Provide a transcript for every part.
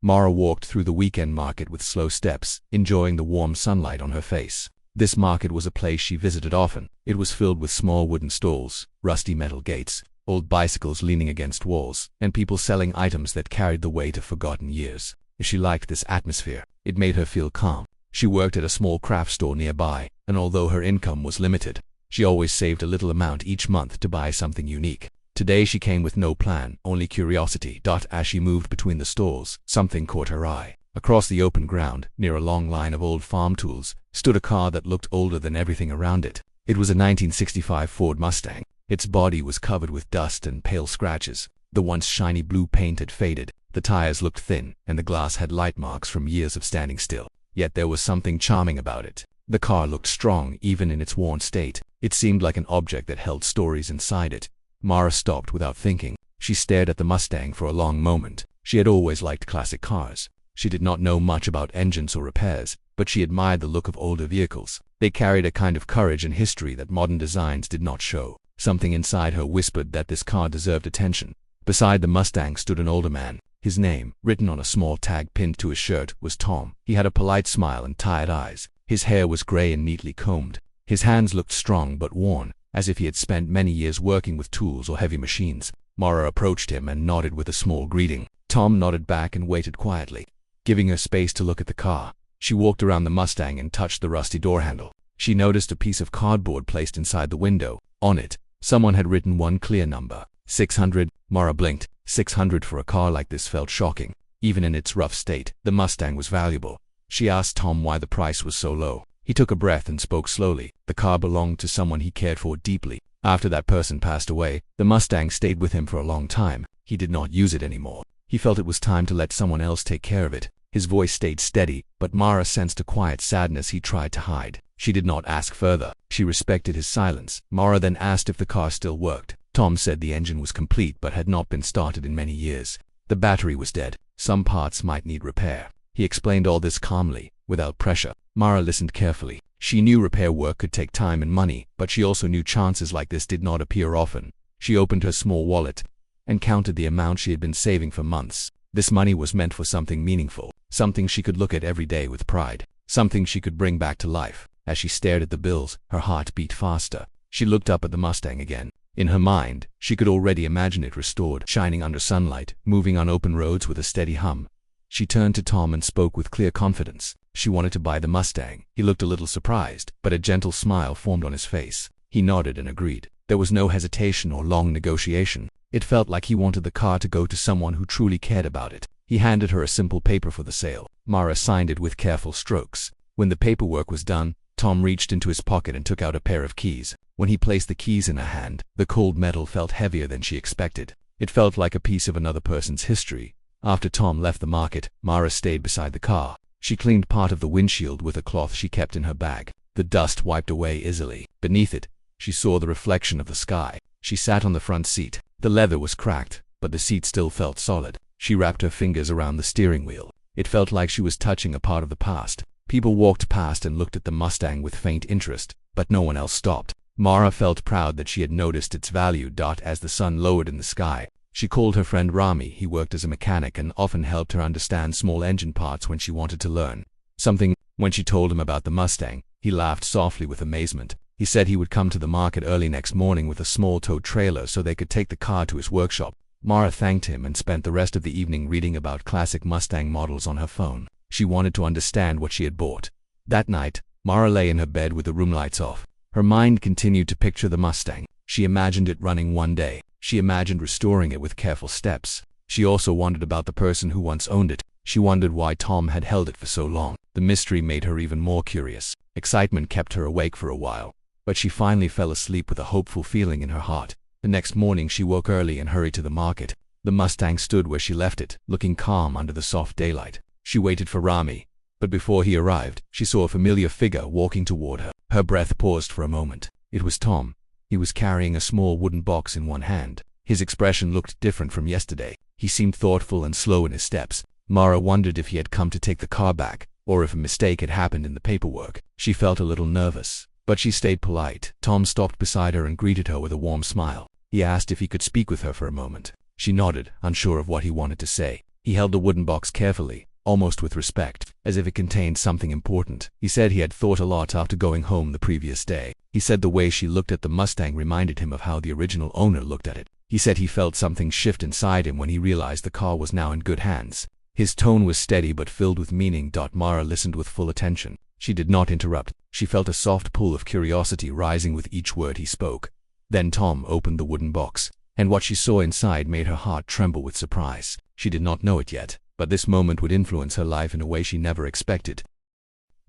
Mara walked through the weekend market with slow steps, enjoying the warm sunlight on her face. This market was a place she visited often. It was filled with small wooden stalls, rusty metal gates, old bicycles leaning against walls, and people selling items that carried the weight of forgotten years. She liked this atmosphere. It made her feel calm. She worked at a small craft store nearby, and although her income was limited, she always saved a little amount each month to buy something unique. Today she came with no plan, only curiosity. As she moved between the stalls, something caught her eye. Across the open ground, near a long line of old farm tools, stood a car that looked older than everything around it. It was a 1965 Ford Mustang. Its body was covered with dust and pale scratches. The once shiny blue paint had faded, the tires looked thin, and the glass had light marks from years of standing still. Yet there was something charming about it. The car looked strong, even in its worn state. It seemed like an object that held stories inside it. Mara stopped without thinking. She stared at the Mustang for a long moment. She had always liked classic cars. She did not know much about engines or repairs, but she admired the look of older vehicles. They carried a kind of courage and history that modern designs did not show. Something inside her whispered that this car deserved attention. Beside the Mustang stood an older man. His name, written on a small tag pinned to his shirt, was Tom. He had a polite smile and tired eyes. His hair was gray and neatly combed. His hands looked strong but worn, as if he had spent many years working with tools or heavy machines. Mara approached him and nodded with a small greeting. Tom nodded back and waited quietly, giving her space to look at the car. She walked around the Mustang and touched the rusty door handle. She noticed a piece of cardboard placed inside the window. On it, someone had written one clear number, 600. Mara blinked. 600 for a car like this felt shocking. Even in its rough state, the Mustang was valuable. She asked Tom why the price was so low. He took a breath and spoke slowly. The car belonged to someone he cared for deeply. After that person passed away, the Mustang stayed with him for a long time. He did not use it anymore. He felt it was time to let someone else take care of it. His voice stayed steady, but Mara sensed a quiet sadness he tried to hide. She did not ask further. She respected his silence. Mara then asked if the car still worked. Tom said the engine was complete but had not been started in many years. The battery was dead. Some parts might need repair. He explained all this calmly, without pressure. Mara listened carefully. She knew repair work could take time and money, but she also knew chances like this did not appear often. She opened her small wallet and counted the amount she had been saving for months. This money was meant for something meaningful, something she could look at every day with pride, something she could bring back to life. As she stared at the bills, her heart beat faster. She looked up at the Mustang again. In her mind, she could already imagine it restored, shining under sunlight, moving on open roads with a steady hum. She turned to Tom and spoke with clear confidence. She wanted to buy the Mustang. He looked a little surprised, but a gentle smile formed on his face. He nodded and agreed. There was no hesitation or long negotiation. It felt like he wanted the car to go to someone who truly cared about it. He handed her a simple paper for the sale. Mara signed it with careful strokes. When the paperwork was done, Tom reached into his pocket and took out a pair of keys. When he placed the keys in her hand, the cold metal felt heavier than she expected. It felt like a piece of another person's history. After Tom left the market, Mara stayed beside the car. She cleaned part of the windshield with a cloth she kept in her bag. The dust wiped away easily. Beneath it, she saw the reflection of the sky. She sat on the front seat. The leather was cracked, but the seat still felt solid. She wrapped her fingers around the steering wheel. It felt like she was touching a part of the past. People walked past and looked at the Mustang with faint interest, but no one else stopped. Mara felt proud that she had noticed its value. As the sun lowered in the sky, she called her friend Rami. He worked as a mechanic and often helped her understand small engine parts when she wanted to learn something. When she told him about the Mustang, he laughed softly with amazement. He said he would come to the market early next morning with a small tow trailer so they could take the car to his workshop. Mara thanked him and spent the rest of the evening reading about classic Mustang models on her phone. She wanted to understand what she had bought. That night, Mara lay in her bed with the room lights off. Her mind continued to picture the Mustang. She imagined it running one day. She imagined restoring it with careful steps. She also wondered about the person who once owned it. She wondered why Tom had held it for so long. The mystery made her even more curious. Excitement kept her awake for a while, but she finally fell asleep with a hopeful feeling in her heart. The next morning she woke early and hurried to the market. The Mustang stood where she left it, looking calm under the soft daylight. She waited for Rami, but before he arrived, she saw a familiar figure walking toward her. Her breath paused for a moment. It was Tom. He was carrying a small wooden box in one hand. His expression looked different from yesterday. He seemed thoughtful and slow in his steps. Mara wondered if he had come to take the car back, or if a mistake had happened in the paperwork. She felt a little nervous, but she stayed polite. Tom stopped beside her and greeted her with a warm smile. He asked if he could speak with her for a moment. She nodded, unsure of what he wanted to say. He held the wooden box carefully, almost with respect, as if it contained something important. He said he had thought a lot after going home the previous day. He said the way she looked at the Mustang reminded him of how the original owner looked at it. He said he felt something shift inside him when he realized the car was now in good hands. His tone was steady but filled with meaning. Mara listened with full attention. She did not interrupt. She felt a soft pull of curiosity rising with each word he spoke. Then Tom opened the wooden box, and what she saw inside made her heart tremble with surprise. She did not know it yet, but this moment would influence her life in a way she never expected.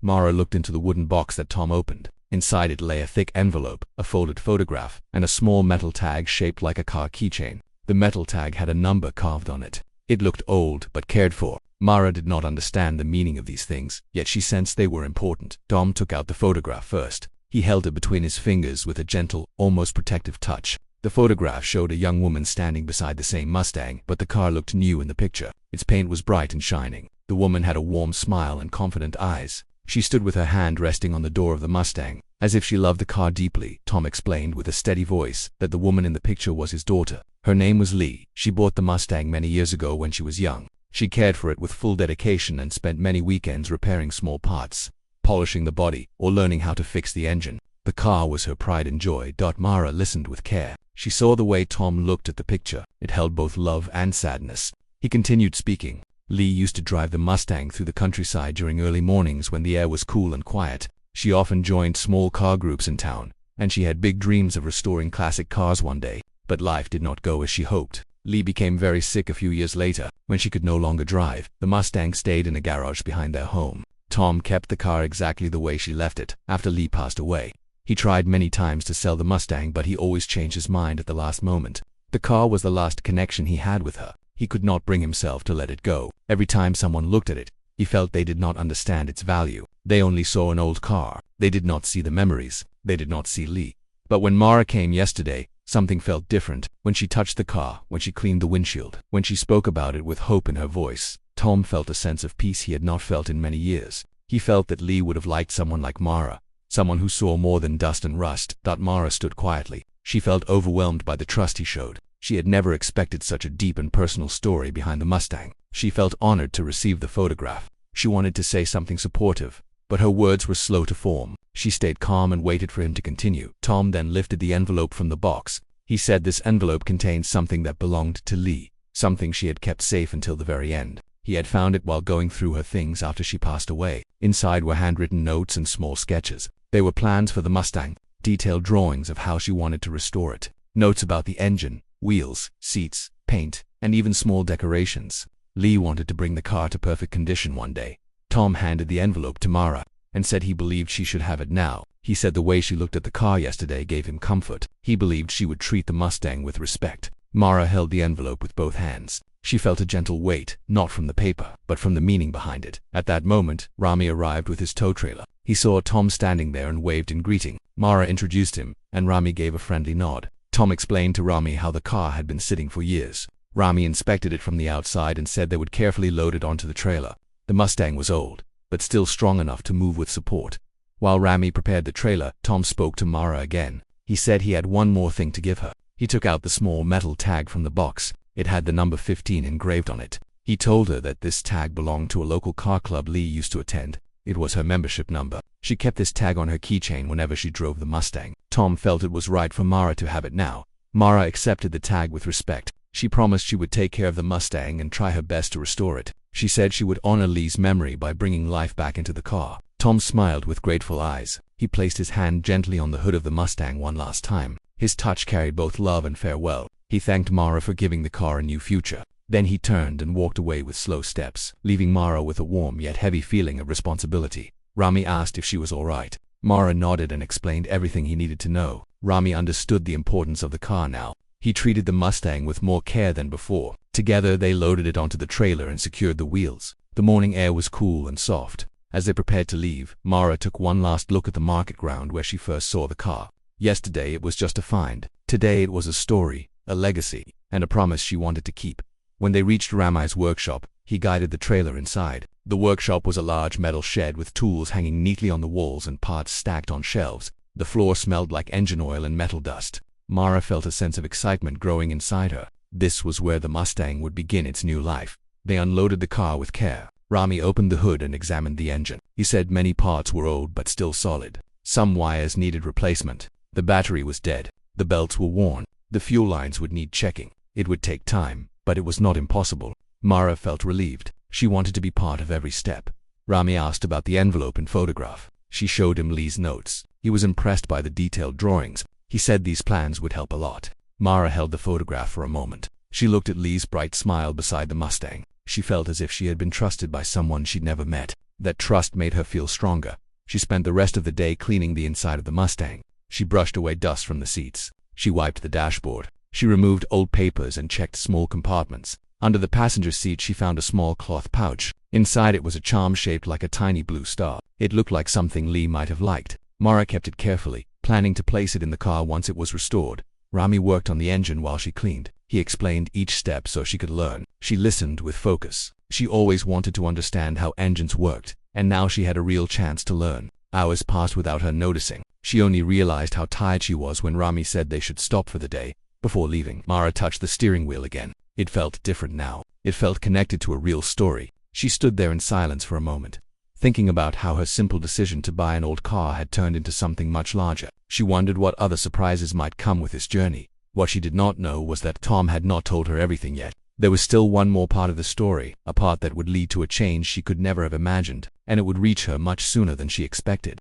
Mara looked into the wooden box that Tom opened. Inside it lay a thick envelope, a folded photograph, and a small metal tag shaped like a car keychain. The metal tag had a number carved on it. It looked old but cared for. Mara did not understand the meaning of these things, yet she sensed they were important. Tom took out the photograph first. He held it between his fingers with a gentle, almost protective touch. The photograph showed a young woman standing beside the same Mustang, but the car looked new in the picture. Its paint was bright and shining. The woman had a warm smile and confident eyes. She stood with her hand resting on the door of the Mustang, as if she loved the car deeply. Tom explained with a steady voice that the woman in the picture was his daughter. Her name was Lee. She bought the Mustang many years ago when she was young. She cared for it with full dedication and spent many weekends repairing small parts, polishing the body, or learning how to fix the engine. The car was her pride and joy. Mara listened with care. She saw the way Tom looked at the picture. It held both love and sadness. He continued speaking. Lee used to drive the Mustang through the countryside during early mornings when the air was cool and quiet. She often joined small car groups in town, and she had big dreams of restoring classic cars one day. But life did not go as she hoped. Lee became very sick a few years later. When she could no longer drive, the Mustang stayed in a garage behind their home. Tom kept the car exactly the way she left it after Lee passed away. He tried many times to sell the Mustang, but he always changed his mind at the last moment. The car was the last connection he had with her. He could not bring himself to let it go. Every time someone looked at it, he felt they did not understand its value. They only saw an old car. They did not see the memories. They did not see Lee. But when Mara came yesterday, something felt different. When she touched the car, when she cleaned the windshield, when she spoke about it with hope in her voice, Tom felt a sense of peace he had not felt in many years. He felt that Lee would have liked someone like Mara, someone who saw more than dust and rust. Mara stood quietly. She felt overwhelmed by the trust he showed. She had never expected such a deep and personal story behind the Mustang. She felt honored to receive the photograph. She wanted to say something supportive, but her words were slow to form. She stayed calm and waited for him to continue. Tom then lifted the envelope from the box. He said this envelope contained something that belonged to Lee, something she had kept safe until the very end. He had found it while going through her things after she passed away. Inside were handwritten notes and small sketches. They were plans for the Mustang, detailed drawings of how she wanted to restore it, notes about the engine, wheels, seats, paint, and even small decorations. Lee wanted to bring the car to perfect condition one day. Tom handed the envelope to Mara and said he believed she should have it now. He said the way she looked at the car yesterday gave him comfort. He believed she would treat the Mustang with respect. Mara held the envelope with both hands. She felt a gentle weight, not from the paper, but from the meaning behind it. At that moment, Rami arrived with his tow trailer. He saw Tom standing there and waved in greeting. Mara introduced him, and Rami gave a friendly nod. Tom explained to Rami how the car had been sitting for years. Rami inspected it from the outside and said they would carefully load it onto the trailer. The Mustang was old, but still strong enough to move with support. While Rami prepared the trailer, Tom spoke to Mara again. He said he had one more thing to give her. He took out the small metal tag from the box. It had the number 15 engraved on it. He told her that this tag belonged to a local car club Lee used to attend. It was her membership number. She kept this tag on her keychain whenever she drove the Mustang. Tom felt it was right for Mara to have it now. Mara accepted the tag with respect. She promised she would take care of the Mustang and try her best to restore it. She said she would honor Lee's memory by bringing life back into the car. Tom smiled with grateful eyes. He placed his hand gently on the hood of the Mustang one last time. His touch carried both love and farewell. He thanked Mara for giving the car a new future. Then he turned and walked away with slow steps, leaving Mara with a warm yet heavy feeling of responsibility. Rami asked if she was all right. Mara nodded and explained everything he needed to know. Rami understood the importance of the car now. He treated the Mustang with more care than before. Together they loaded it onto the trailer and secured the wheels. The morning air was cool and soft. As they prepared to leave, Mara took one last look at the market ground where she first saw the car. Yesterday it was just a find. Today it was a story, a legacy, and a promise she wanted to keep. When they reached Rami's workshop, he guided the trailer inside. The workshop was a large metal shed with tools hanging neatly on the walls and parts stacked on shelves. The floor smelled like engine oil and metal dust. Mara felt a sense of excitement growing inside her. This was where the Mustang would begin its new life. They unloaded the car with care. Rami opened the hood and examined the engine. He said many parts were old but still solid. Some wires needed replacement. The battery was dead. The belts were worn. The fuel lines would need checking. It would take time, but it was not impossible. Mara felt relieved. She wanted to be part of every step. Rami asked about the envelope and photograph. She showed him Lee's notes. He was impressed by the detailed drawings. He said these plans would help a lot. Mara held the photograph for a moment. She looked at Lee's bright smile beside the Mustang. She felt as if she had been trusted by someone she'd never met. That trust made her feel stronger. She spent the rest of the day cleaning the inside of the Mustang. She brushed away dust from the seats. She wiped the dashboard. She removed old papers and checked small compartments. Under the passenger seat she found a small cloth pouch. Inside it was a charm shaped like a tiny blue star. It looked like something Lee might have liked. Mara kept it carefully, planning to place it in the car once it was restored. Rami worked on the engine while she cleaned. He explained each step so she could learn. She listened with focus. She always wanted to understand how engines worked, and now she had a real chance to learn. Hours passed without her noticing. She only realized how tired she was when Rami said they should stop for the day. Before leaving, Mara touched the steering wheel again. It felt different now. It felt connected to a real story. She stood there in silence for a moment, thinking about how her simple decision to buy an old car had turned into something much larger. She wondered what other surprises might come with this journey. What she did not know was that Tom had not told her everything yet. There was still one more part of the story, a part that would lead to a change she could never have imagined, and it would reach her much sooner than she expected.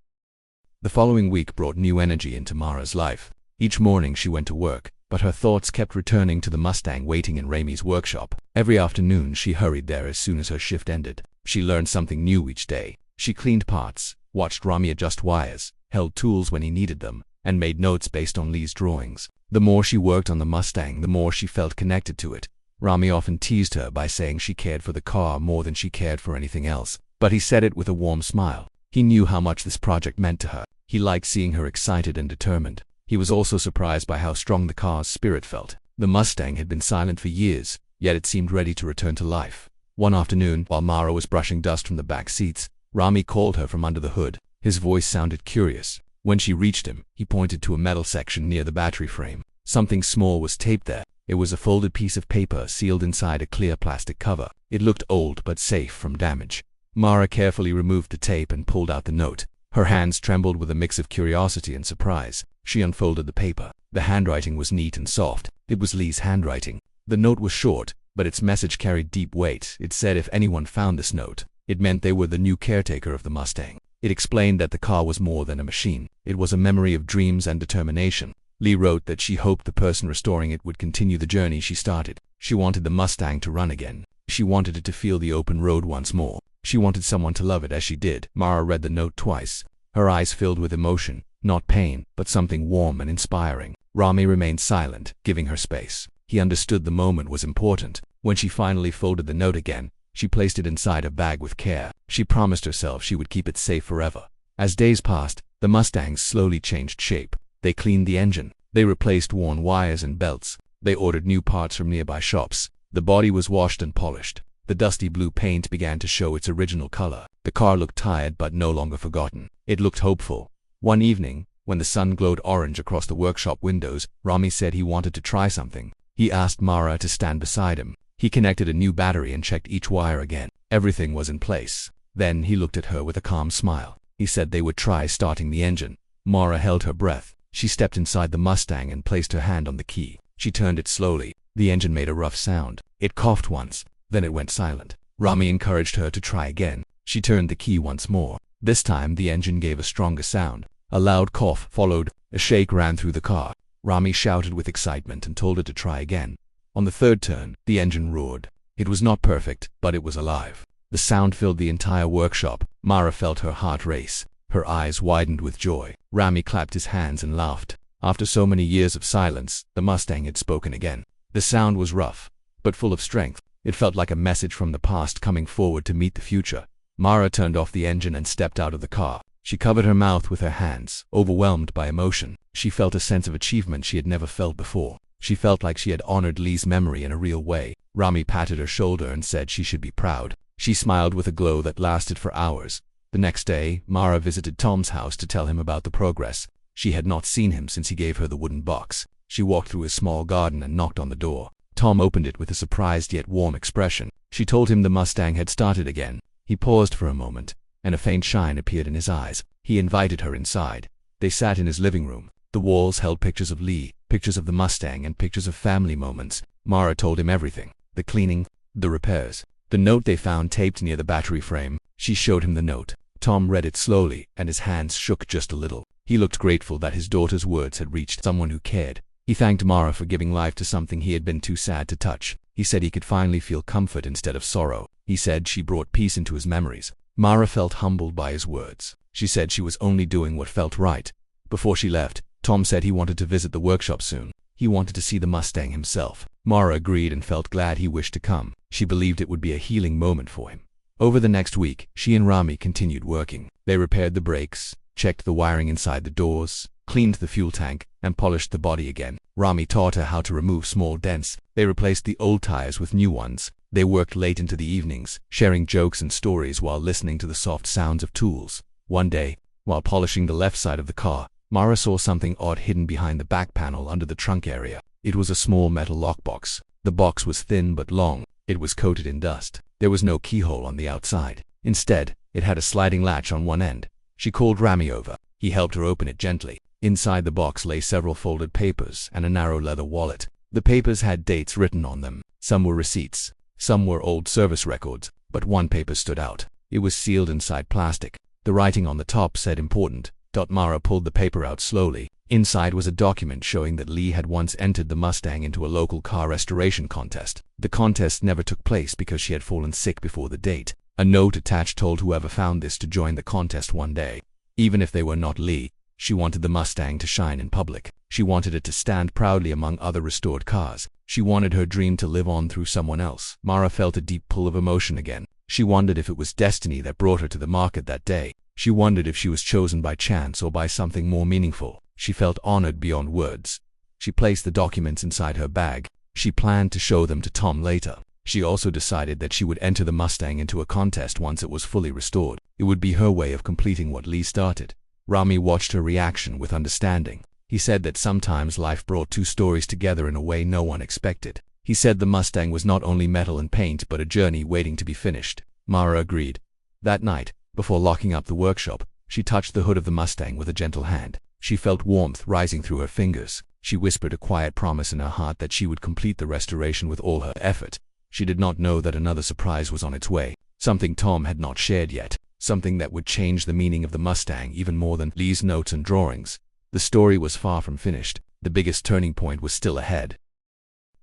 The following week brought new energy into Mara's life. Each morning she went to work, but her thoughts kept returning to the Mustang waiting in Rami's workshop. Every afternoon she hurried there as soon as her shift ended. She learned something new each day. She cleaned parts, watched Rami adjust wires, held tools when he needed them, and made notes based on Lee's drawings. The more she worked on the Mustang, the more she felt connected to it. Rami often teased her by saying she cared for the car more than she cared for anything else, but he said it with a warm smile. He knew how much this project meant to her. He liked seeing her excited and determined. He was also surprised by how strong the car's spirit felt. The Mustang had been silent for years, yet it seemed ready to return to life. One afternoon, while Mara was brushing dust from the back seats, Rami called her from under the hood. His voice sounded curious. When she reached him, he pointed to a metal section near the battery frame. Something small was taped there. It was a folded piece of paper sealed inside a clear plastic cover. It looked old but safe from damage. Mara carefully removed the tape and pulled out the note. Her hands trembled with a mix of curiosity and surprise. She unfolded the paper. The handwriting was neat and soft. It was Lee's handwriting. The note was short, but its message carried deep weight. It said if anyone found this note, it meant they were the new caretaker of the Mustang. It explained that the car was more than a machine. It was a memory of dreams and determination. Lee wrote that she hoped the person restoring it would continue the journey she started. She wanted the Mustang to run again. She wanted it to feel the open road once more. She wanted someone to love it as she did. Mara read the note twice. Her eyes filled with emotion, not pain, but something warm and inspiring. Rami remained silent, giving her space. He understood the moment was important. When she finally folded the note again, she placed it inside a bag with care. She promised herself she would keep it safe forever. As days passed, the Mustangs slowly changed shape. They cleaned the engine. They replaced worn wires and belts. They ordered new parts from nearby shops. The body was washed and polished. The dusty blue paint began to show its original color. The car looked tired but no longer forgotten. It looked hopeful. One evening, when the sun glowed orange across the workshop windows, Rami said he wanted to try something. He asked Mara to stand beside him. He connected a new battery and checked each wire again. Everything was in place. Then he looked at her with a calm smile. He said they would try starting the engine. Mara held her breath. She stepped inside the Mustang and placed her hand on the key. She turned it slowly. The engine made a rough sound. It coughed once. Then it went silent. Rami encouraged her to try again. She turned the key once more. This time the engine gave a stronger sound. A loud cough followed. A shake ran through the car. Rami shouted with excitement and told her to try again. On the third turn, the engine roared. It was not perfect, but it was alive. The sound filled the entire workshop. Mara felt her heart race. Her eyes widened with joy. Rami clapped his hands and laughed. After so many years of silence, the Mustang had spoken again. The sound was rough, but full of strength. It felt like a message from the past coming forward to meet the future. Mara turned off the engine and stepped out of the car. She covered her mouth with her hands, overwhelmed by emotion. She felt a sense of achievement she had never felt before. She felt like she had honored Lee's memory in a real way. Rami patted her shoulder and said she should be proud. She smiled with a glow that lasted for hours. The next day, Mara visited Tom's house to tell him about the progress. She had not seen him since he gave her the wooden box. She walked through his small garden and knocked on the door. Tom opened it with a surprised yet warm expression. She told him the Mustang had started again. He paused for a moment, and a faint shine appeared in his eyes. He invited her inside. They sat in his living room. The walls held pictures of Lee, pictures of the Mustang, and pictures of family moments. Mara told him everything: the cleaning, the repairs, the note they found taped near the battery frame. She showed him the note. Tom read it slowly, and his hands shook just a little. He looked grateful that his daughter's words had reached someone who cared. He thanked Mara for giving life to something he had been too sad to touch. He said he could finally feel comfort instead of sorrow. He said she brought peace into his memories. Mara felt humbled by his words. She said she was only doing what felt right. Before she left, Tom said he wanted to visit the workshop soon. He wanted to see the Mustang himself. Mara agreed and felt glad he wished to come. She believed it would be a healing moment for him. Over the next week, she and Rami continued working. They repaired the brakes, checked the wiring inside the doors, cleaned the fuel tank, and polished the body again. Rami taught her how to remove small dents. They replaced the old tires with new ones. They worked late into the evenings, sharing jokes and stories while listening to the soft sounds of tools. One day, while polishing the left side of the car, Mara saw something odd hidden behind the back panel under the trunk area. It was a small metal lockbox. The box was thin but long. It was coated in dust. There was no keyhole on the outside. Instead, it had a sliding latch on one end. She called Rami over. He helped her open it gently. Inside the box lay several folded papers and a narrow leather wallet. The papers had dates written on them. Some were receipts. Some were old service records, but one paper stood out. It was sealed inside plastic. The writing on the top said important. Mara pulled the paper out slowly. Inside was a document showing that Lee had once entered the Mustang into a local car restoration contest. The contest never took place because she had fallen sick before the date. A note attached told whoever found this to join the contest one day. Even if they were not Lee, she wanted the Mustang to shine in public. She wanted it to stand proudly among other restored cars. She wanted her dream to live on through someone else. Mara felt a deep pull of emotion again. She wondered if it was destiny that brought her to the market that day. She wondered if she was chosen by chance or by something more meaningful. She felt honored beyond words. She placed the documents inside her bag. She planned to show them to Tom later. She also decided that she would enter the Mustang into a contest once it was fully restored. It would be her way of completing what Lee started. Rami watched her reaction with understanding. He said that sometimes life brought two stories together in a way no one expected. He said the Mustang was not only metal and paint but a journey waiting to be finished. Mara agreed. That night, before locking up the workshop, she touched the hood of the Mustang with a gentle hand. She felt warmth rising through her fingers. She whispered a quiet promise in her heart that she would complete the restoration with all her effort. She did not know that another surprise was on its way, something Tom had not shared yet, something that would change the meaning of the Mustang even more than Lee's notes and drawings. The story was far from finished. The biggest turning point was still ahead.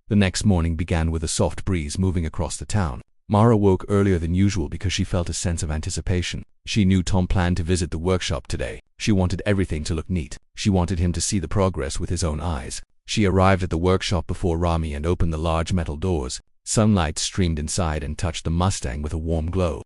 The next morning began with a soft breeze moving across the town. Mara woke earlier than usual because she felt a sense of anticipation. She knew Tom planned to visit the workshop today. She wanted everything to look neat. She wanted him to see the progress with his own eyes. She arrived at the workshop before Rami and opened the large metal doors. Sunlight streamed inside and touched the Mustang with a warm glow.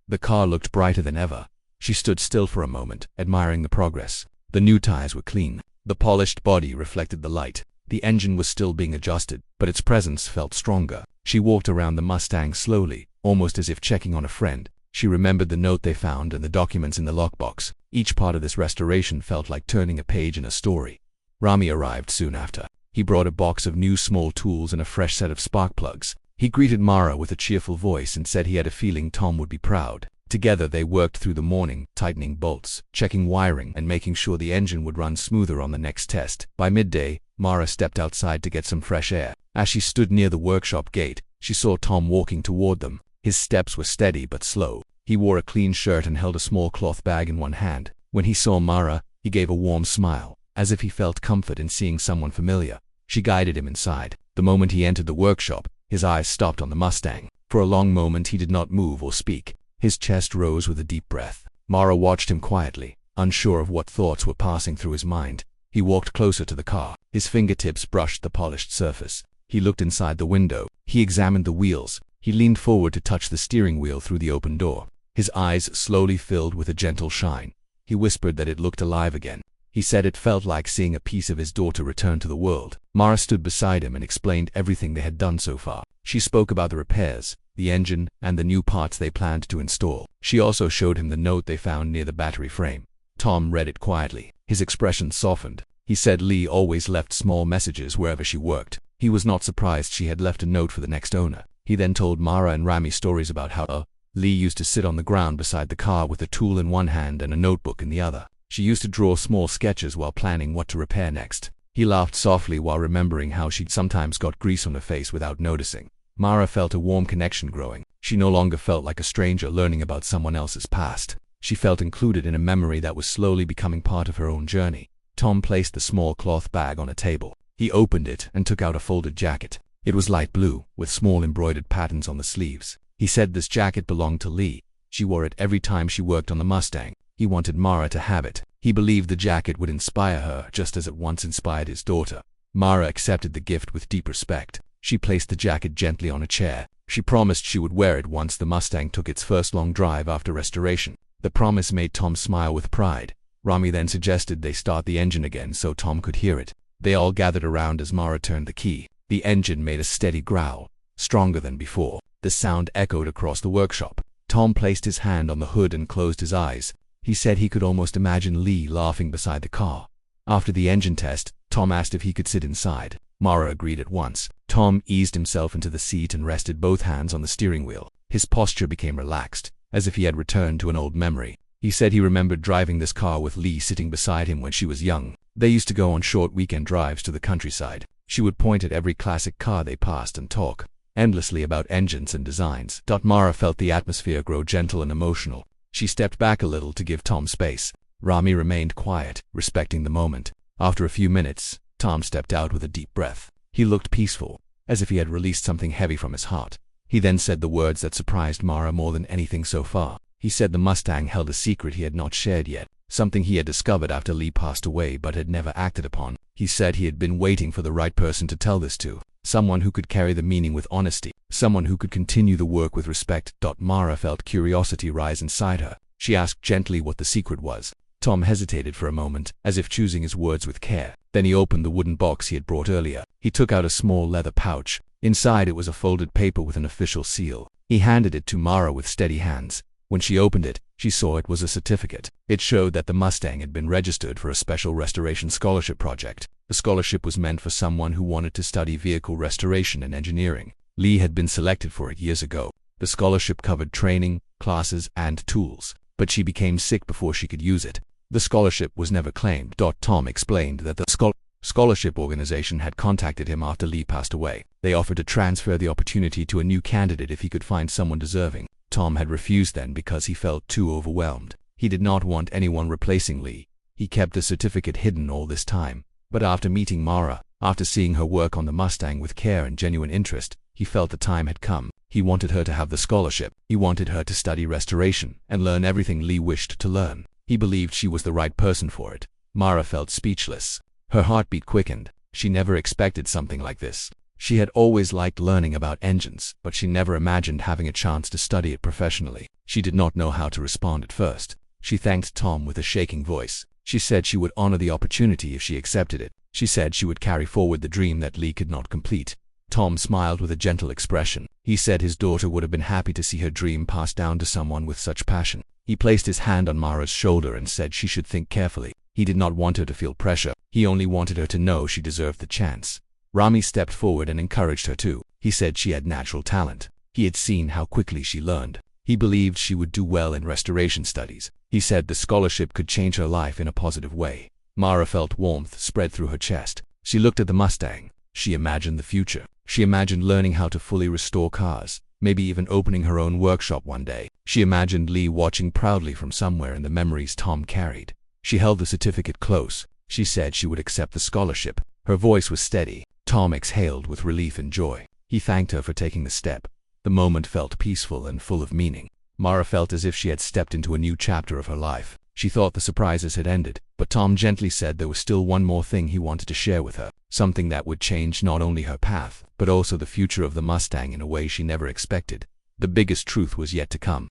The car looked brighter than ever. She stood still for a moment, admiring the progress. The new tires were clean. The polished body reflected the light. The engine was still being adjusted, but its presence felt stronger. She walked around the Mustang slowly, almost as if checking on a friend. She remembered the note they found and the documents in the lockbox. Each part of this restoration felt like turning a page in a story. Rami arrived soon after. He brought a box of new small tools and a fresh set of spark plugs. He greeted Mara with a cheerful voice and said he had a feeling Tom would be proud. Together they worked through the morning, tightening bolts, checking wiring, and making sure the engine would run smoother on the next test. By midday, Mara stepped outside to get some fresh air. As she stood near the workshop gate, she saw Tom walking toward them. His steps were steady but slow. He wore a clean shirt and held a small cloth bag in one hand. When he saw Mara, he gave a warm smile, as if he felt comfort in seeing someone familiar. She guided him inside. The moment he entered the workshop, his eyes stopped on the Mustang. For a long moment he did not move or speak. His chest rose with a deep breath. Mara watched him quietly, unsure of what thoughts were passing through his mind. He walked closer to the car. His fingertips brushed the polished surface. He looked inside the window. He examined the wheels. He leaned forward to touch the steering wheel through the open door. His eyes slowly filled with a gentle shine. He whispered that it looked alive again. He said it felt like seeing a piece of his daughter return to the world. Mara stood beside him and explained everything they had done so far. She spoke about the repairs, the engine, and the new parts they planned to install. She also showed him the note they found near the battery frame. Tom read it quietly. His expression softened. He said Lee always left small messages wherever she worked. He was not surprised she had left a note for the next owner. He then told Mara and Rami stories about how Lee used to sit on the ground beside the car with a tool in one hand and a notebook in the other. She used to draw small sketches while planning what to repair next. He laughed softly while remembering how she'd sometimes got grease on her face without noticing. Mara felt a warm connection growing. She no longer felt like a stranger learning about someone else's past. She felt included in a memory that was slowly becoming part of her own journey. Tom placed the small cloth bag on a table. He opened it and took out a folded jacket. It was light blue, with small embroidered patterns on the sleeves. He said this jacket belonged to Lee. She wore it every time she worked on the Mustang. He wanted Mara to have it. He believed the jacket would inspire her just as it once inspired his daughter. Mara accepted the gift with deep respect. She placed the jacket gently on a chair. She promised she would wear it once the Mustang took its first long drive after restoration. The promise made Tom smile with pride. Rami then suggested they start the engine again so Tom could hear it. They all gathered around as Mara turned the key. The engine made a steady growl, stronger than before. The sound echoed across the workshop. Tom placed his hand on the hood and closed his eyes. He said he could almost imagine Lee laughing beside the car. After the engine test, Tom asked if he could sit inside. Mara agreed at once. Tom eased himself into the seat and rested both hands on the steering wheel. His posture became relaxed, as if he had returned to an old memory. He said he remembered driving this car with Lee sitting beside him when she was young. They used to go on short weekend drives to the countryside. She would point at every classic car they passed and talk endlessly about engines and designs. Mara felt the atmosphere grow gentle and emotional. She stepped back a little to give Tom space. Rami remained quiet, respecting the moment. After a few minutes, Tom stepped out with a deep breath. He looked peaceful, as if he had released something heavy from his heart. He then said the words that surprised Mara more than anything so far. He said the Mustang held a secret he had not shared yet, something he had discovered after Lee passed away but had never acted upon. He said he had been waiting for the right person to tell this to, someone who could carry the meaning with honesty, someone who could continue the work with respect. Mara felt curiosity rise inside her. She asked gently what the secret was. Tom hesitated for a moment, as if choosing his words with care. Then he opened the wooden box he had brought earlier. He took out a small leather pouch. Inside it was a folded paper with an official seal. He handed it to Mara with steady hands. When she opened it, she saw it was a certificate. It showed that the Mustang had been registered for a special restoration scholarship project. The scholarship was meant for someone who wanted to study vehicle restoration and engineering. Lee had been selected for it years ago. The scholarship covered training, classes, and tools, but she became sick before she could use it. The scholarship was never claimed. Tom explained that the scholarship organization had contacted him after Lee passed away. They offered to transfer the opportunity to a new candidate if he could find someone deserving. Tom had refused then because he felt too overwhelmed. He did not want anyone replacing Lee. He kept the certificate hidden all this time. But after meeting Mara, after seeing her work on the Mustang with care and genuine interest, he felt the time had come. He wanted her to have the scholarship. He wanted her to study restoration and learn everything Lee wished to learn. He believed she was the right person for it. Mara felt speechless. Her heartbeat quickened. She never expected something like this. She had always liked learning about engines, but she never imagined having a chance to study it professionally. She did not know how to respond at first. She thanked Tom with a shaking voice. She said she would honor the opportunity if she accepted it. She said she would carry forward the dream that Lee could not complete. Tom smiled with a gentle expression. He said his daughter would have been happy to see her dream passed down to someone with such passion. He placed his hand on Mara's shoulder and said she should think carefully. He did not want her to feel pressure. He only wanted her to know she deserved the chance. Rami stepped forward and encouraged her too. He said she had natural talent. He had seen how quickly she learned. He believed she would do well in restoration studies. He said the scholarship could change her life in a positive way. Mara felt warmth spread through her chest. She looked at the Mustang. She imagined the future. She imagined learning how to fully restore cars, maybe even opening her own workshop one day. She imagined Lee watching proudly from somewhere in the memories Tom carried. She held the certificate close. She said she would accept the scholarship. Her voice was steady. Tom exhaled with relief and joy. He thanked her for taking the step. The moment felt peaceful and full of meaning. Mara felt as if she had stepped into a new chapter of her life. She thought the surprises had ended, but Tom gently said there was still one more thing he wanted to share with her, something that would change not only her path, but also the future of the Mustang in a way she never expected. The biggest truth was yet to come.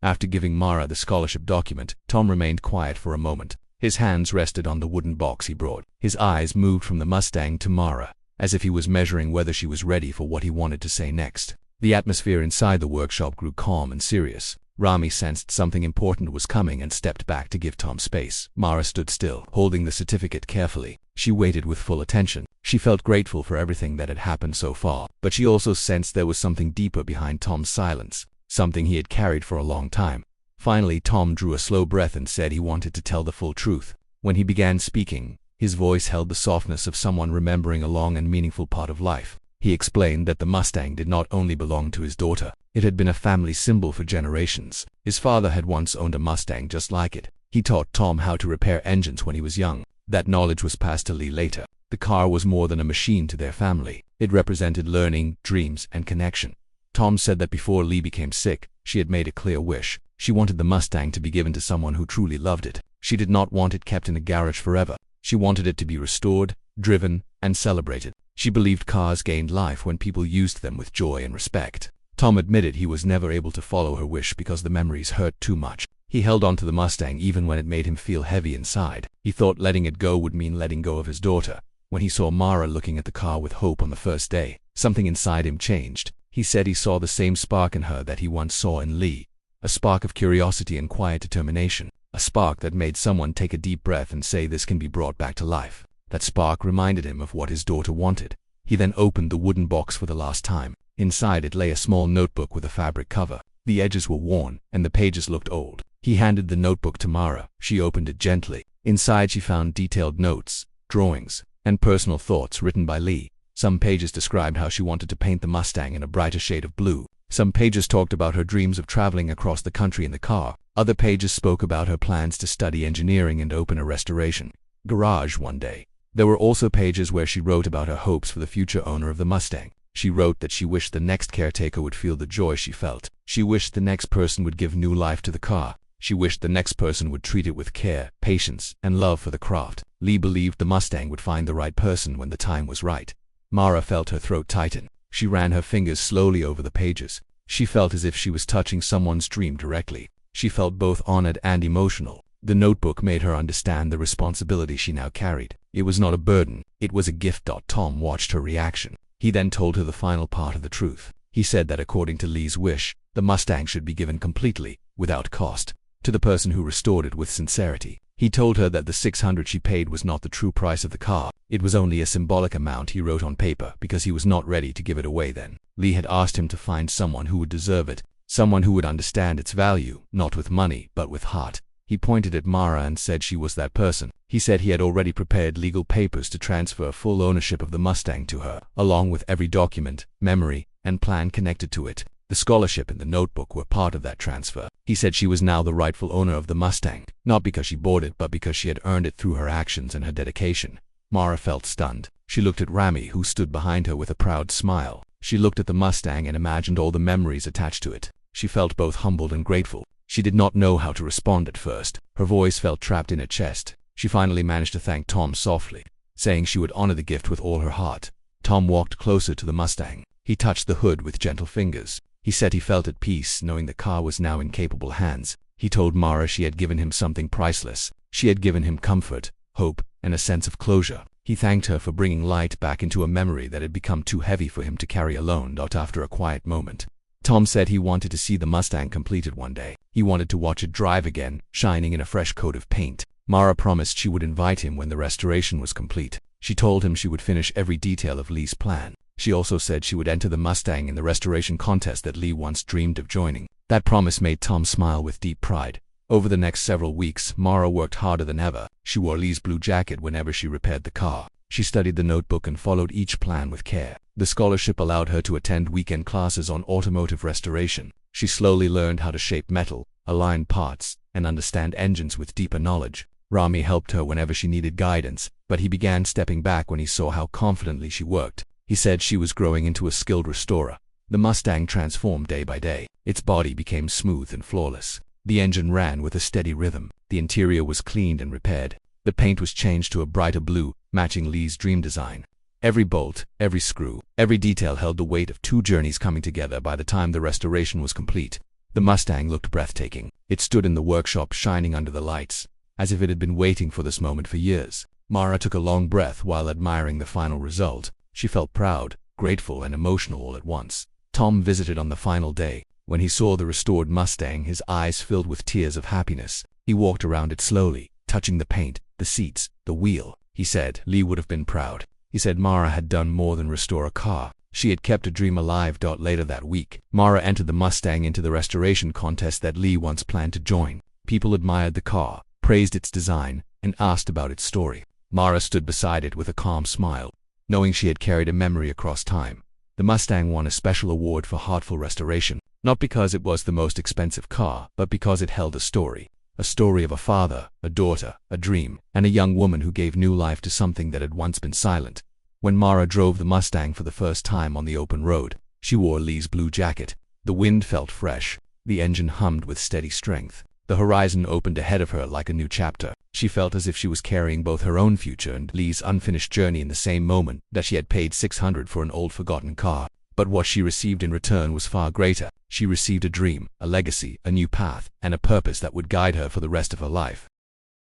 After giving Mara the scholarship document, Tom remained quiet for a moment. His hands rested on the wooden box he brought. His eyes moved from the Mustang to Mara, as if he was measuring whether she was ready for what he wanted to say next. The atmosphere inside the workshop grew calm and serious. Rami sensed something important was coming and stepped back to give Tom space. Mara stood still, holding the certificate carefully. She waited with full attention. She felt grateful for everything that had happened so far, but she also sensed there was something deeper behind Tom's silence, something he had carried for a long time. Finally, Tom drew a slow breath and said he wanted to tell the full truth. When he began speaking, his voice held the softness of someone remembering a long and meaningful part of life. He explained that the Mustang did not only belong to his daughter. It had been a family symbol for generations. His father had once owned a Mustang just like it. He taught Tom how to repair engines when he was young. That knowledge was passed to Lee later. The car was more than a machine to their family. It represented learning, dreams, and connection. Tom said that before Lee became sick, she had made a clear wish. She wanted the Mustang to be given to someone who truly loved it. She did not want it kept in a garage forever. She wanted it to be restored, driven, and celebrated. She believed cars gained life when people used them with joy and respect. Tom admitted he was never able to follow her wish because the memories hurt too much. He held on to the Mustang even when it made him feel heavy inside. He thought letting it go would mean letting go of his daughter. When he saw Mara looking at the car with hope on the first day, something inside him changed. He said he saw the same spark in her that he once saw in Lee. A spark of curiosity and quiet determination. A spark that made someone take a deep breath and say this can be brought back to life. That spark reminded him of what his daughter wanted. He then opened the wooden box for the last time. Inside it lay a small notebook with a fabric cover. The edges were worn, and the pages looked old. He handed the notebook to Mara. She opened it gently. Inside she found detailed notes, drawings, and personal thoughts written by Lee. Some pages described how she wanted to paint the Mustang in a brighter shade of blue. Some pages talked about her dreams of traveling across the country in the car. Other pages spoke about her plans to study engineering and open a restoration garage one day. There were also pages where she wrote about her hopes for the future owner of the Mustang. She wrote that she wished the next caretaker would feel the joy she felt. She wished the next person would give new life to the car. She wished the next person would treat it with care, patience, and love for the craft. Lee believed the Mustang would find the right person when the time was right. Mara felt her throat tighten. She ran her fingers slowly over the pages. She felt as if she was touching someone's dream directly. She felt both honored and emotional. The notebook made her understand the responsibility she now carried. It was not a burden. It was a gift. Tom watched her reaction. He then told her the final part of the truth. He said that according to Lee's wish, the Mustang should be given completely, without cost, to the person who restored it with sincerity. He told her that the $600 she paid was not the true price of the car. It was only a symbolic amount he wrote on paper because he was not ready to give it away then. Lee had asked him to find someone who would deserve it, someone who would understand its value, not with money, but with heart. He pointed at Mara and said she was that person. He said he had already prepared legal papers to transfer full ownership of the Mustang to her, along with every document, memory, and plan connected to it. The scholarship and the notebook were part of that transfer. He said she was now the rightful owner of the Mustang, not because she bought it but because she had earned it through her actions and her dedication. Mara felt stunned. She looked at Rami, who stood behind her with a proud smile. She looked at the Mustang and imagined all the memories attached to it. She felt both humbled and grateful. She did not know how to respond at first. Her voice felt trapped in her chest. She finally managed to thank Tom softly, saying she would honor the gift with all her heart. Tom walked closer to the Mustang. He touched the hood with gentle fingers. He said he felt at peace knowing the car was now in capable hands. He told Mara she had given him something priceless. She had given him comfort, hope, and a sense of closure. He thanked her for bringing light back into a memory that had become too heavy for him to carry alone. After a quiet moment, Tom said he wanted to see the Mustang completed one day. He wanted to watch it drive again, shining in a fresh coat of paint. Mara promised she would invite him when the restoration was complete. She told him she would finish every detail of Lee's plan. She also said she would enter the Mustang in the restoration contest that Lee once dreamed of joining. That promise made Tom smile with deep pride. Over the next several weeks, Mara worked harder than ever. She wore Lee's blue jacket whenever she repaired the car. She studied the notebook and followed each plan with care. The scholarship allowed her to attend weekend classes on automotive restoration. She slowly learned how to shape metal, align parts, and understand engines with deeper knowledge. Rami helped her whenever she needed guidance, but he began stepping back when he saw how confidently she worked. He said she was growing into a skilled restorer. The Mustang transformed day by day. Its body became smooth and flawless. The engine ran with a steady rhythm. The interior was cleaned and repaired. The paint was changed to a brighter blue, matching Lee's dream design. Every bolt, every screw, every detail held the weight of 2 journeys coming together by the time the restoration was complete. The Mustang looked breathtaking. It stood in the workshop shining under the lights, as if it had been waiting for this moment for years. Mara took a long breath while admiring the final result. She felt proud, grateful, and emotional all at once. Tom visited on the final day. When he saw the restored Mustang, his eyes filled with tears of happiness. He walked around it slowly, touching the paint, the seats, the wheel. He said Lee would have been proud. He said Mara had done more than restore a car. She had kept a dream alive. Later that week, Mara entered the Mustang into the restoration contest that Lee once planned to join. People admired the car, praised its design, and asked about its story. Mara stood beside it with a calm smile, knowing she had carried a memory across time. The Mustang won a special award for heartful restoration, not because it was the most expensive car, but because it held a story of a father, a daughter, a dream, and a young woman who gave new life to something that had once been silent. When Mara drove the Mustang for the first time on the open road, she wore Lee's blue jacket. The wind felt fresh. The engine hummed with steady strength. The horizon opened ahead of her like a new chapter. She felt as if she was carrying both her own future and Lee's unfinished journey in the same moment that she had paid $600 for an old forgotten car. But what she received in return was far greater. She received a dream, a legacy, a new path, and a purpose that would guide her for the rest of her life.